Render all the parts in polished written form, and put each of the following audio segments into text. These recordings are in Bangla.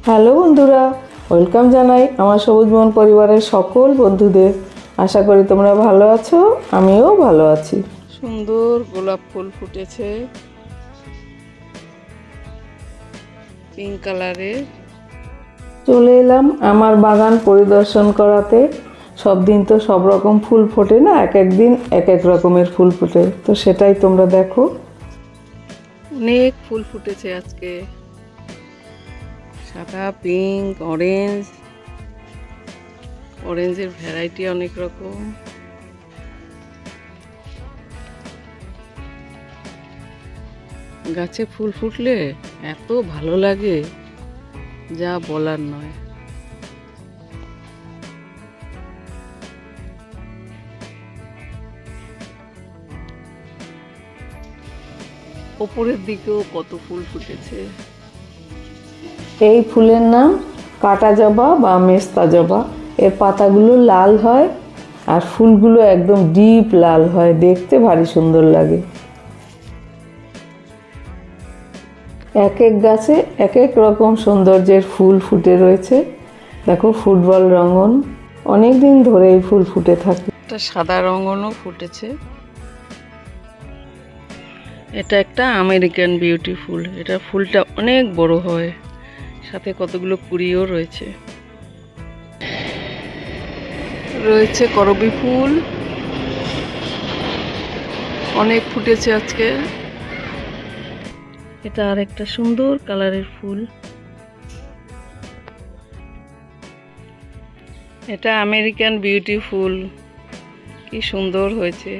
হ্যালো বন্ধুরা, ওয়েলকাম জানাই আমার সবুজ মন পরিবারের সকল বন্ধুদের। আশা করি তোমরা ভালো আছো, আমিও ভালো আছি। সুন্দর গোলাপ ফুল ফুটেছে পিঙ্ক কালারের। চলে এলাম আমার বাগান পরিদর্শন করাতে। সব দিন তো সব রকম ফুল ফোটে না, এক এক দিন এক এক রকমের ফুল ফোটে, তো সেটাই তোমরা দেখো। অনেক ফুল ফুটেছে আজকে, সাদা, পিঙ্ক, অরেঞ্জ। অরেঞ্জের ভ্যারাইটি অনেক রকম। গাছে ফুল ফুটলে এত ভালো লাগে, যা বলার নয়। ওপরের দিকেও কত ফুল ফুটেছে। এই ফুলের নাম কাটা জবা বা মেস্তা জবা। এর পাতাগুলো লাল হয় আর ফুলগুলো একদম ডিপ লাল হয়, দেখতে ভারী সুন্দর লাগে। এক এক গাছে এক এক রকম সৌন্দর্যের ফুল ফুটে রয়েছে। দেখো, ফুটবল রঙন অনেক দিন ধরে এই ফুল ফুটে থাকে। একটা সাদা রঙনও ফুটেছে। এটা একটা আমেরিকান বিউটি ফুল। এটা ফুলটা অনেক বড় হয়, সাথে কতগুলো কুড়িও রয়েছে। রয়েছে করবী ফুল, অনেক ফুটেছে আজকে। এটা আর একটা সুন্দর কালারের ফুল। এটা আমেরিকান বিউটি ফুল, কি সুন্দর হয়েছে।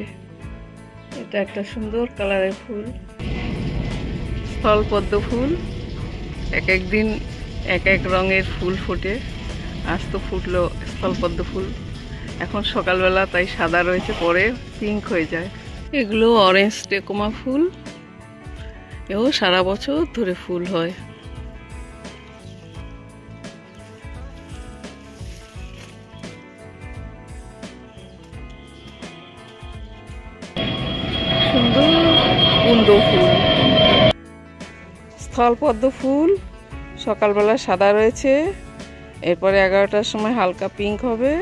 এটা একটা সুন্দর কালারের ফুল। স্থলপদ্ম ফুল, এক এক দিন এক এক রঙের ফুল ফোটে। আজ তো ফুটলো স্থলপদ্ম ফুল, এখন সকালবেলা তাই সাদা রয়েছে, পরে পিঙ্ক হয়ে যায়। এগুলো অরেঞ্জ টেকোমা ফুল, এও সারা বছর ধরে ফুল হয়। সুন্দর কুন্দ ফুল। স্থলপদ্ম ফুল সকালবেলা সাদা রয়েছে, এরপরে 11টার সময় হালকা পিঙ্ক হবে,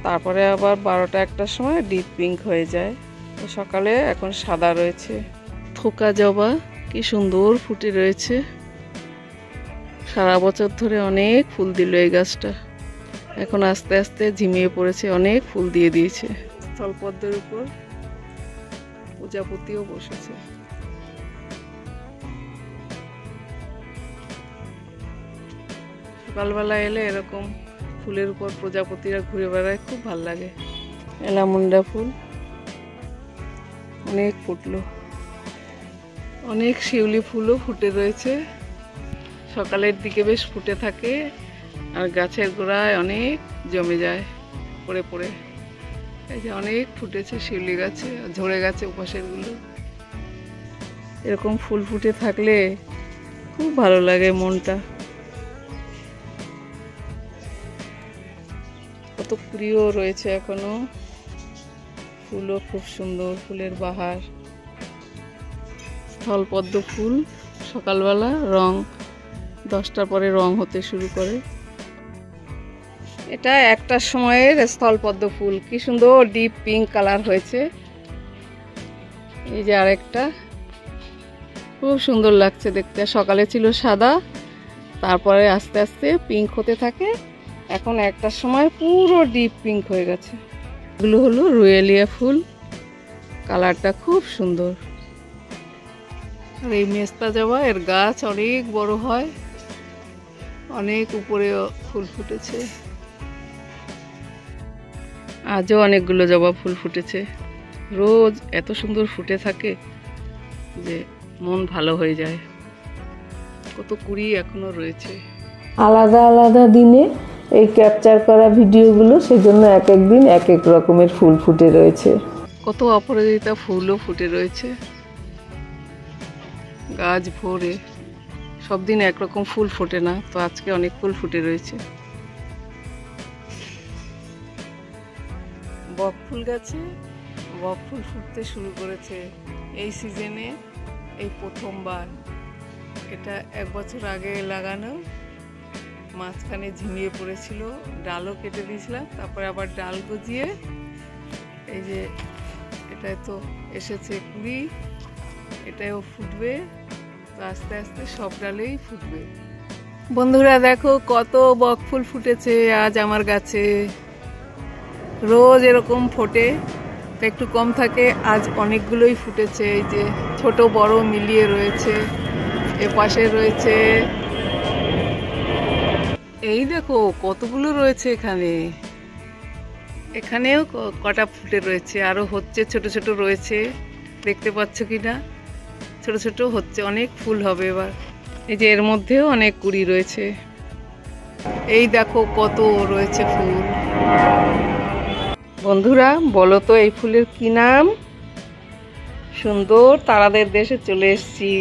তারপরে আবার 12টা-1টার সময় ডিপ পিঙ্ক হয়ে যায়। তো সকালে এখন সাদা রয়েছে। থোকা জবা কি সুন্দর ফুটে রয়েছে, সারা বছর ধরে অনেক ফুল দিল এই গাছটা। এখন আস্তে আস্তে ঝিমিয়ে পড়েছে, অনেক ফুল দিয়ে দিয়েছে। স্থলপদ্মের উপর প্রজাপতিও বসেছে। সকালবেলা এলে এরকম ফুলের উপর প্রজাপতিরা ঘুরে বেড়ায়, খুব ভাল লাগে। এলামুন্ডা ফুল অনেক ফুটলো। অনেক শিউলি ফুলও ফুটে রয়েছে, সকালের দিকে বেশ ফুটে থাকে আর গাছের গোড়ায় অনেক জমে যায় পড়ে পড়ে। এই যে অনেক ফুটেছে শিউলি গাছে, ঝরে গেছে উপাসের গুলো। এরকম ফুল ফুটে থাকলে খুব ভালো লাগে মনটা। কত কুড়িও রয়েছে এখনো, ফুলও খুব সুন্দর, ফুলের বাহার। স্থলপদ্ম ফুল সকালবেলা রং 10টার পরে রং হতে শুরু করে। এটা 1টার সময়ের স্থলপদ্ম ফুল, কি সুন্দর ডিপ পিঙ্ক কালার হয়েছে। এই যে আরেকটা, খুব সুন্দর লাগছে দেখতে। সকালে ছিল সাদা, তারপরে আস্তে আস্তে পিঙ্ক হতে থাকে, এখন 1টার সময় পুরো ডিপ পিঙ্ক হয়ে গেছে। এগুলো হলো রুয়েলিয়া ফুল, কালারটা খুব সুন্দর। আর এই মেস্তা জবা, এর গাছ অনেক বড় হয়, অনেক উপরে ফুল ফুটেছে। আজও অনেকগুলো জবা ফুল ফুটেছে। রোজ এত সুন্দর ফুটে থাকে যে মন ভালো হয়ে যায়। কত কুড়ি এখনো রয়েছে। আলাদা আলাদা দিনে এই ক্যাপচার করা ভিডিওগুলো, সেজন্য এক এক দিন এক এক রকমের ফুল ফুটে রয়েছে। কত অপরাজিতা ফুলও ফুটে রয়েছে গাছ ভরে। সব দিন একরকম ফুল ফোটে না, তো আজকে অনেক ফুল ফুটে রয়েছে। বক ফুল গাছে বক ফুল ফুটতে শুরু করেছে এই সিজনে, এই প্রথমবার। এটা 1 বছর আগে লাগানো, মাঝখানে ঝিমিয়ে পড়েছিল, ডালও কেটে দিয়েছিলাম, তারপরে আবার ডাল গজিয়ে এই যে এটাই তো এসেছে কুড়ি, এটাও ফুটবে, তো আস্তে আস্তে সব ডালেই ফুটবে। বন্ধুরা দেখো কত বকফুল ফুটেছে আজ আমার গাছে। রোজ এরকম ফোটে, একটু কম থাকে, আজ অনেকগুলোই ফুটেছে। এই যে ছোট বড় মিলিয়ে রয়েছে, এ পাশে রয়েছে, এই দেখো কতগুলো রয়েছে এখানে, এখানেও কটা ফুটে রয়েছে, আরো হচ্ছে, ছোট ছোট রয়েছে, দেখতে পাচ্ছ কিনা, ছোট ছোট হচ্ছে, অনেক ফুল হবে এবার। এই যে এর মধ্যেও অনেক কুড়ি রয়েছে, এই দেখো কত রয়েছে ফুল। বন্ধুরা বলো তো এই ফুলের কি নাম? সুন্দর তারাদের দেশে চলে এসেছি,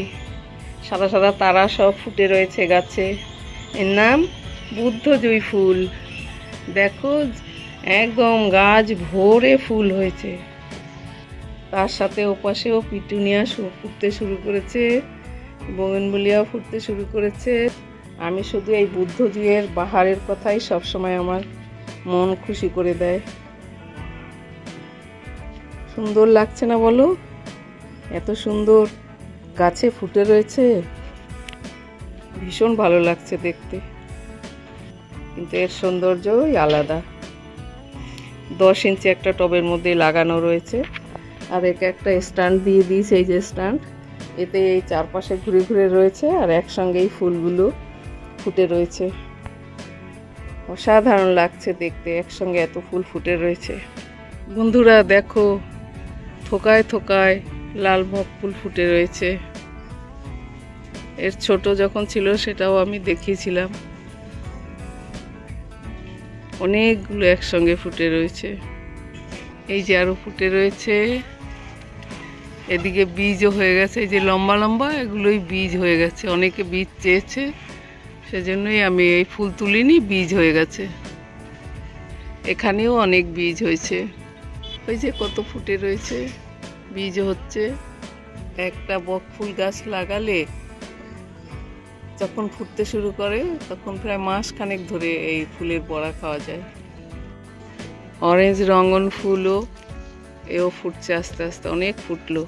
সাদা সাদা তারা সব ফুটে রয়েছে গাছে, এর নাম বুদ্ধ জুঁই ফুল। দেখো একদম গাছ ভরে ফুল হয়েছে, তার সাথে ওপাশেও পিটুনিয়া ফুটতে শুরু করেছে, বোগেনভিলিয়াও ফুটতে শুরু করেছে। আমি শুধু এই বুদ্ধ জুঁইয়ের বাহারের কথাই সবসময় আমার মন খুশি করে দেয়। সুন্দর লাগছে না বলো? এত সুন্দর গাছে ফুটে রয়েছে, ভীষণ ভালো লাগছে দেখতে, কিন্তু এর সৌন্দর্যই আলাদা। 10 ইঞ্চি একটা টবের মধ্যে লাগানো রয়েছে, আর একে একটা স্ট্যান্ড দিয়ে দিয়েছে, এই যে স্ট্যান্ড, এতে এই চারপাশে ঘুরে ঘুরে রয়েছে, আর একসঙ্গে এই ফুলগুলো ফুটে রয়েছে। অসাধারণ লাগছে দেখতে, একসঙ্গে এত ফুল ফুটে রয়েছে। বন্ধুরা দেখো থোকায় থোকায় লাল বকফুল ফুটে রয়েছে, এর ছোট যখন ছিল সেটাও আমি দেখিয়েছিলাম, অনেকগুলো একসঙ্গে ফুটে রয়েছে। এই যে আরো ফুটে রয়েছে, এদিকে বীজও হয়ে গেছে, এই যে লম্বা লম্বা এগুলোই বীজ হয়ে গেছে, অনেকে বীজ চেয়েছে, সেজন্যই আমি এই ফুল তুলিনি, বীজ হয়ে গেছে। এখানেও অনেক বীজ হয়েছে, ওই যে কত ফুটে রয়েছে, বীজ হচ্ছে। একটা বকফুল গাছ লাগালে যখন ফুটতে শুরু করে তখন প্রায় মাস খানেক ধরে এই ফুলের বড়া খাওয়া যায়। অরেঞ্জ রঙন ফুলও এও ফুটছে আস্তে আস্তে, অনেক ফুটলো।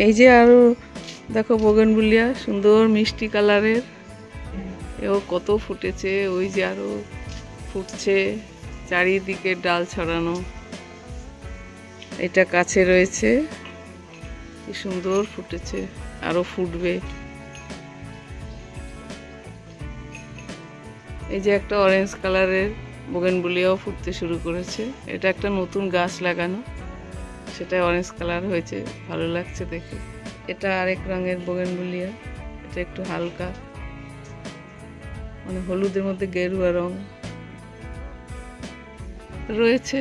এই যে আরো দেখো বোগেনভিলিয়া সুন্দর মিষ্টি কালারের, এও কত ফুটেছে, ওই যে আরো ফুটছে, চারিদিকে ডাল ছড়ানো। এটা কাছে রয়েছে, কি সুন্দর ফুটেছে, আরো ফুটবে। এই যে একটা অরেঞ্জ কালারের বোগেনভিলিয়াও ফুটতে শুরু করেছে, এটা একটা নতুন গাছ লাগানো, সেটা অরেঞ্জ কালার হয়েছে, ভালো লাগছে দেখে। এটা আরেক রঙের বোগেনভিলিয়া, এটা একটু হালকা মানে হলুদের মধ্যে গেরুয়া রং রয়েছে।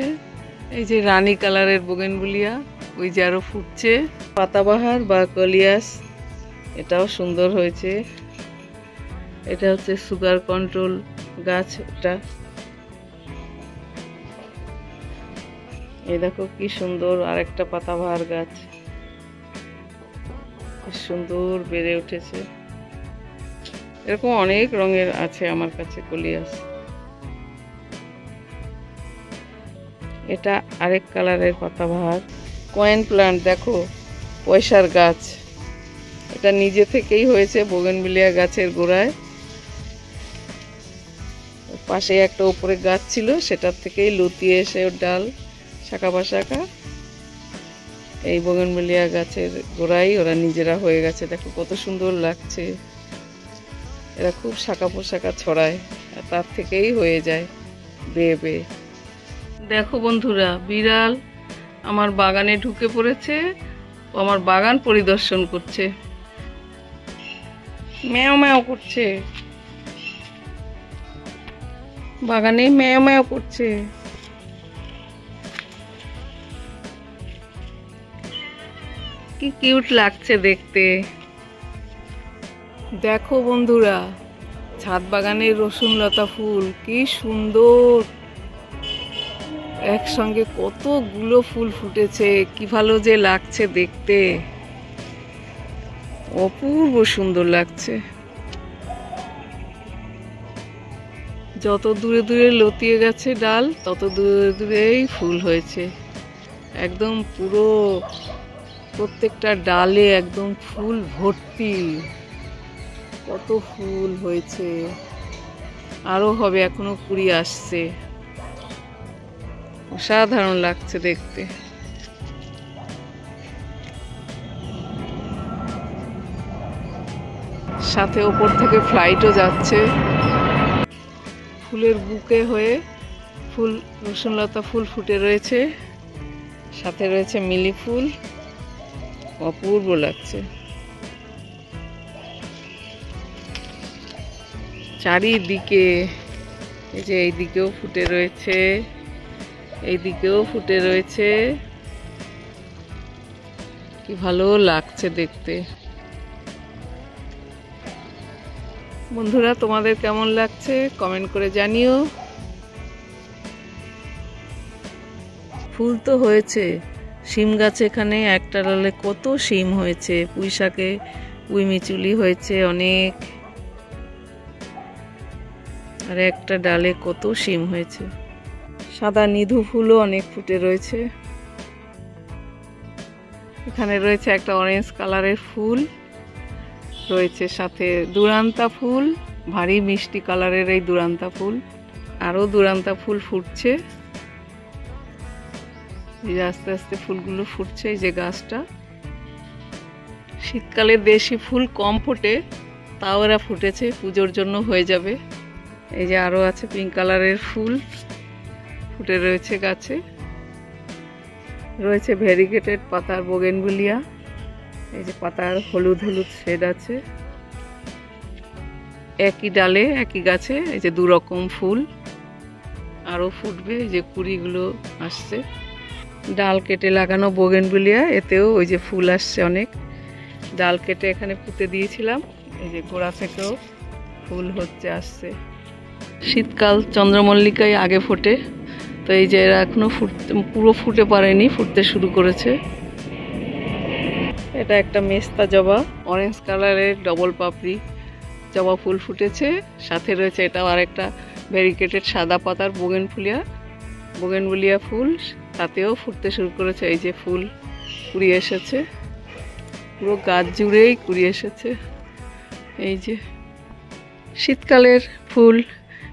এই যে রানী কালারের বোগেনভিলিয়া, ওই যে আরো ফুটছে। পাতাবাহার বা কলিয়াস, এটাও সুন্দর হয়েছে, এটা হচ্ছে সুগার কন্ট্রোল গাছ। এটা এই দেখো কি সুন্দর আরেকটা পাতাবাহার গাছ, সুন্দর বেড়ে উঠেছে। এরকম অনেক রঙের আছে আমার কাছে কলিয়াস। এটা আরেক কালারের পাতাবাহার। কয়েন প্লান্ট দেখো, পয়সার গাছ, এটা নিজে থেকেই হয়েছে বোগেনভিলিয়া গাছের গোড়ায়, পাশে একটা উপরে গাছ ছিল, সেটার থেকেই লুতিয়ে এসে ওর ডাল শাখা পাশাখা এই বোগেনভিলিয়া গাছের গোড়ায় ওরা নিজেরা হয়ে গেছে। দেখো কত সুন্দর লাগছে, এরা খুব শাখা পোশাখা ছড়ায়, আর তার থেকেই হয়ে যায় বেয়ে বেয়ে। দেখো বন্ধুরা বিড়াল আমার বাগানে ঢুকে পড়েছে, ও আমার বাগান পরিদর্শন করছে, ম্যাও ম্যাও করছে, বাগানে ম্যাও ম্যাও করছে। কি কিউট লাগছে দেখতে। দেখো বন্ধুরা ছাদ বাগানের রসুন লতা ফুল কি সুন্দর, একসঙ্গে কতগুলো ফুল ফুটেছে, কি ভালো যে লাগছে দেখতে, অপূর্ব সুন্দর লাগছে। যত দূরে দূরে লতিয়ে গেছে ডাল, তত দূরে দূরেই ফুল হয়েছে। একদম পুরো প্রত্যেকটা ডালে একদম ফুল ভর্তি। কত ফুল হয়েছে, আরো হবে, এখনো কুড়ি আসছে। অসাধারণ লাগছে দেখতে। সাথে ওপর থেকে ফ্লাইটও যাচ্ছে ফুলের বুকে হয়ে। ফুল, রসুনলতা ফুল ফুটে রয়েছে, সাথে রয়েছে মিলি ফুল। অপূর্ব লাগছে। চারিদিকে এই যে এইদিকেও ফুটে রয়েছে, এইদিকেও ফুটে রয়েছে। কি ভালো লাগছে দেখতে। বন্ধুরা, তোমাদের কেমন লাগছে কমেন্ট করে জানিও। ফুল তো হয়েছে, শিম গাছে এখানে একটা ডালে কত শিম হয়েছে। পুঁই শাকে পুঁই মিচুলি হয়েছে অনেক, আর একটা ডালে কত শিম হয়েছে। সাদা নিধু ফুলও অনেক ফুটে রয়েছে। এখানে রয়েছে একটা অরেঞ্জ কালারের ফুল রয়েছে, সাথে দুরান্তা ফুল, ভারী মিষ্টি কালারের এই দুরান্তা ফুল। আরো দুরান্তা ফুল ফুটছে, এই যে আস্তে আস্তে ফুলগুলো ফুটছে। এই যে গাছটা, শীতকালে দেশি ফুল কম ফোটে, তাও এরা ফুটেছে, পুজোর জন্য হয়ে যাবে। এই যে আরো আছে পিঙ্ক কালারের ফুল ফুটে রয়েছে গাছে। রয়েছে ভেরিগেটেড পাতার বোগেনভিলিয়া। এই যে পাতার হলুদ হলুদ শেড আছে। একই ডালে একই গাছে এই যে দু রকম ফুল, আরো ফুটবে। এই যে কুড়িগুলো আসছে। ডাল কেটে লাগানো বোগেনভিলিয়া, এতেও ওই যে ফুল আসছে অনেক। ডাল কেটে এখানে পুঁতে দিয়েছিলাম, এই যে গোড়া থেকেও ফুল হচ্ছে, আসছে। শীতকাল চন্দ্রমল্লিকাই আগে ফোটে, তো এই যে এরা এখনো পুরো ফুটে পারেনি, ফুটতে শুরু করেছে। এটা একটা মেস্তা জবা, অরেঞ্জ কালারের ডবল পাপড়ি জবা ফুল ফুটেছে। সাথে রয়েছে এটাও আরেকটা ভেরিগেটেড সাদা পাতার বোগেনভিলিয়া ফুল, তাতেও ফুটতে শুরু করেছে। এই যে ফুল কুড়ি এসেছে, পুরো গাছ জুড়েই কুড়ি এসেছে। এই যে শীতকালের ফুল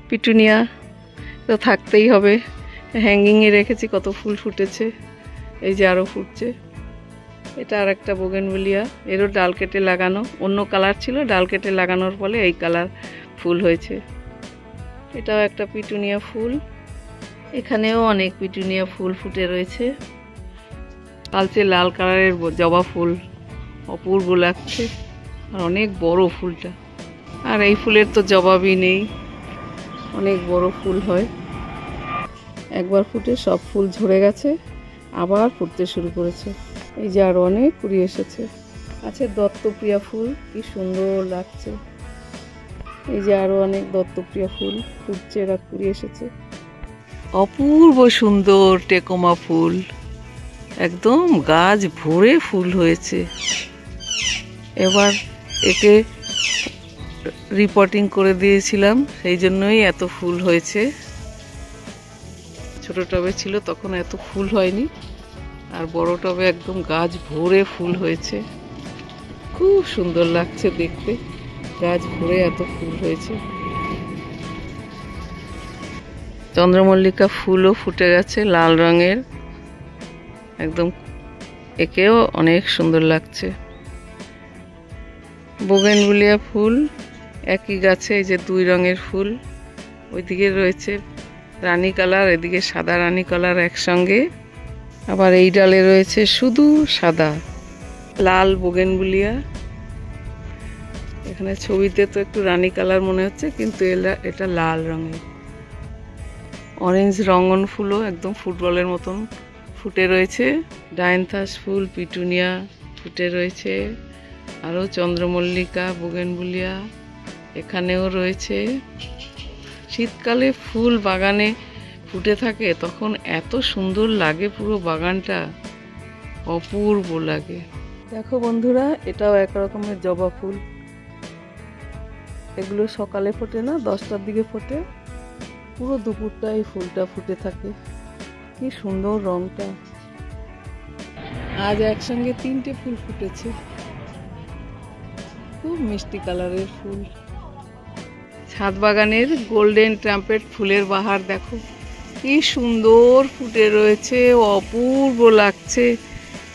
পিটুনিয়া তো থাকতেই হবে। হ্যাঙ্গিংয়ে রেখেছি, কত ফুল ফুটেছে। এই যে আরও ফুটছে। এটা আর একটা বোগেনভিলিয়া, এরও ডাল কেটে লাগানো, অন্য কালার ছিল, ডাল কেটে লাগানোর ফলে এই কালার ফুল হয়েছে। এটাও একটা পিটুনিয়া ফুল। এখানেও অনেক পিটুনিয়া ফুল ফুটে রয়েছে। কালচে লাল কালারের জবা ফুল, অপূর্ব লাগছে, আর অনেক বড় ফুলটা। আর এই ফুলের তো জবাবই নেই, অনেক বড় ফুল হয়। একবার ফুটে সব ফুল ঝরে গেছে, আবার ফুটতে শুরু করেছে। এই যে আরো অনেক কুড়ি এসেছে। আছে দত্তপ্রিয়া ফুল, কি সুন্দর লাগছে। এই যে আরো অনেক দত্তপ্রিয়া ফুল ফুটছে, এরা কুড়ি এসেছে। অপূর্ব সুন্দর টেকোমা ফুল, একদম গাছ ভরে ফুল হয়েছে। এবার একে রিপোর্টিং করে দিয়েছিলাম, সেই জন্যই এত ফুল হয়েছে। ছোট টবে ছিল তখন এত ফুল হয়নি, আর বড় টবে একদম গাছ ভরে ফুল হয়েছে। খুব সুন্দর লাগছে দেখতে, গাছ ভরে এত ফুল হয়েছে। চন্দ্রমল্লিকা ফুলও ফুটে গেছে লাল রঙের, একদম, একেও অনেক সুন্দর লাগছে। বোগেনভিলিয়া ফুল একই গাছে, এই যে দুই রঙের ফুল, ওইদিকে রয়েছে রানী কালার, এদিকে সাদা রানী কালার একসঙ্গে। আবার এই ডালে রয়েছে শুধু সাদা লাল বোগেনভিলিয়া। এখানে ছবিতে তো একটু রানী কালার মনে হচ্ছে, কিন্তু এটা লাল রঙের। অরেঞ্জ রঙন ফুলও একদম ফুটবলের মতন ফুটে রয়েছে। ডায়ান্থাস ফুল, পিটুনিয়া ফুটে রয়েছে, আরও চন্দ্রমল্লিকা, বোগেনভিলিয়া এখানেও রয়েছে। শীতকালে ফুল বাগানে ফুটে থাকে, তখন এত সুন্দর লাগে, পুরো বাগানটা অপূর্ব লাগে। দেখো বন্ধুরা, এটাও এক রকমের জবা ফুল। এগুলো সকালে ফোটে না, 10টার দিকে ফোটে। পুরো দুপুরটা এই ফুলটা ফুটে থাকে। কি সুন্দর রংটা। আজ একসঙ্গে 3টে ফুল ফুটেছে। খুব মিষ্টি কালারের ফুল। ছাদ বাগানের গোল্ডেন ট্রাম্পেট ফুলের বাহার দেখো, কি সুন্দর ফুটে রয়েছে, অপূর্ব লাগছে।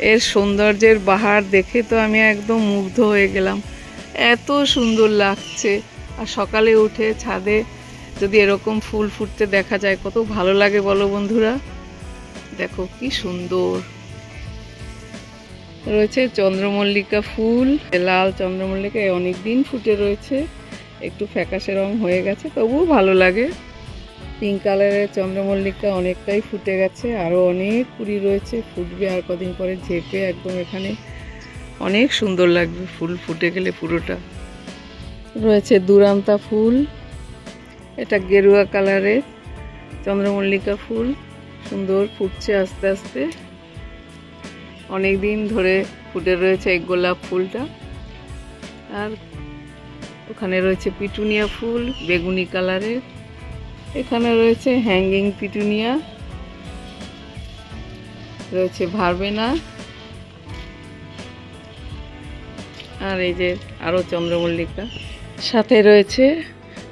এর সৌন্দর্যের বাহার দেখে তো আমি একদম মুগ্ধ হয়ে গেলাম। এত সুন্দর লাগছে। আর সকালে উঠে ছাদে যদি এরকম ফুল ফুটতে দেখা যায় কত ভালো লাগে বলো বন্ধুরা। দেখো কি সুন্দর রয়েছে চন্দ্রমল্লিকা ফুল। লাল চন্দ্রমল্লিকা অনেকদিন ফুটে রয়েছে, একটু ফ্যাকাশে রং হয়ে গেছে, তবুও ভালো লাগে। পিঙ্ক কালারের চন্দ্রমল্লিকা অনেকটাই ফুটে গেছে, আরও অনেক কুড়ি রয়েছে, ফুটবে আর কদিন পরে ঝেঁপে একদম এখানে অনেক সুন্দর লাগবে ফুল ফুটে গেলে পুরোটা। রয়েছে দুরান্তা ফুল, এটা গেরুয়া কালারের চন্দ্রমল্লিকা ফুল, সুন্দর ফুটছে আস্তে আস্তে, অনেক দিন ধরে ফুটে রয়েছে এই গোলাপ ফুলটা। আর ওখানে রয়েছে পিটুনিয়া ফুল বেগুনি কালারের, এখানে রয়েছে হ্যাঙ্গিং পিটুনিয়া, রয়েছে ভারবেনা, আর এই যে আরো চন্দ্রমল্লিকা, সাথে রয়েছে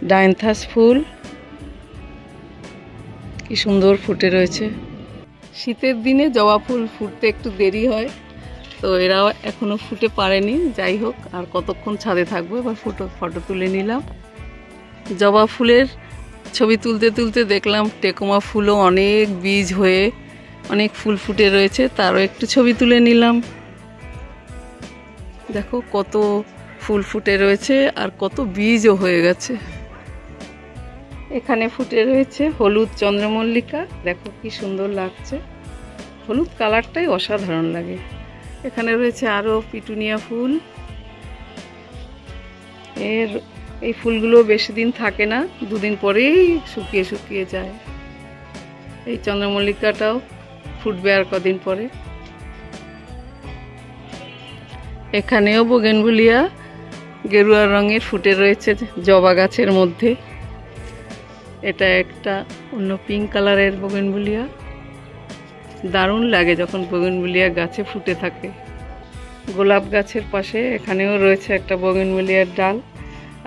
ডায়ান্থাস ফুল, কি সুন্দর ফুটে রয়েছে। শীতের দিনে জবা ফুল ফুটতে একটু দেরি হয়, তো এরাও এখনো ফুটে পারেনি। যাই হোক, আর কতক্ষণ ছাদে থাকবো, এবার ফটো তুলে নিলাম। জবা ফুলের ছবি তুলতে তুলতে দেখলাম টেকোমা ফুলও অনেক বীজ হয়ে অনেক ফুল ফুটে রয়েছে, তারও একটু ছবি তুলে নিলাম। দেখো কত ফুল ফুটে রয়েছে আর কত বীজও হয়ে গেছে। এখানে ফুটে রয়েছে হলুদ চন্দ্রমল্লিকা, দেখো কি সুন্দর লাগছে, হলুদ কালারটাই অসাধারণ লাগে। এখানে রয়েছে আরো পিটুনিয়া ফুল, এই ফুলগুলো বেশি দিন থাকে না, দুদিন পরেই শুকিয়ে শুকিয়ে যায়। এই চন্দ্রমল্লিকাটাও ফুটবে আর কদিন পরে। এখানেও বোগেনভেলিয়া গেরুয়া রঙের ফুটে রয়েছে জবা গাছের মধ্যে। এটা একটা অন্য পিঙ্ক কালারের বোগেনভেলিয়া, দারুণ লাগে যখন বোগেনভেলিয়া গাছে ফুটে থাকে। গোলাপ গাছের পাশে এখানেও রয়েছে একটা বোগেনভেলিয়ার ডাল,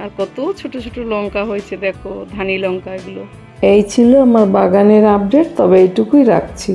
আর কত ছোট ছোট লঙ্কা হয়েছে দেখো, ধানি লঙ্কা এগুলো। এই ছিল আমার বাগানের আপডেট, তবে এইটুকুই রাখছি।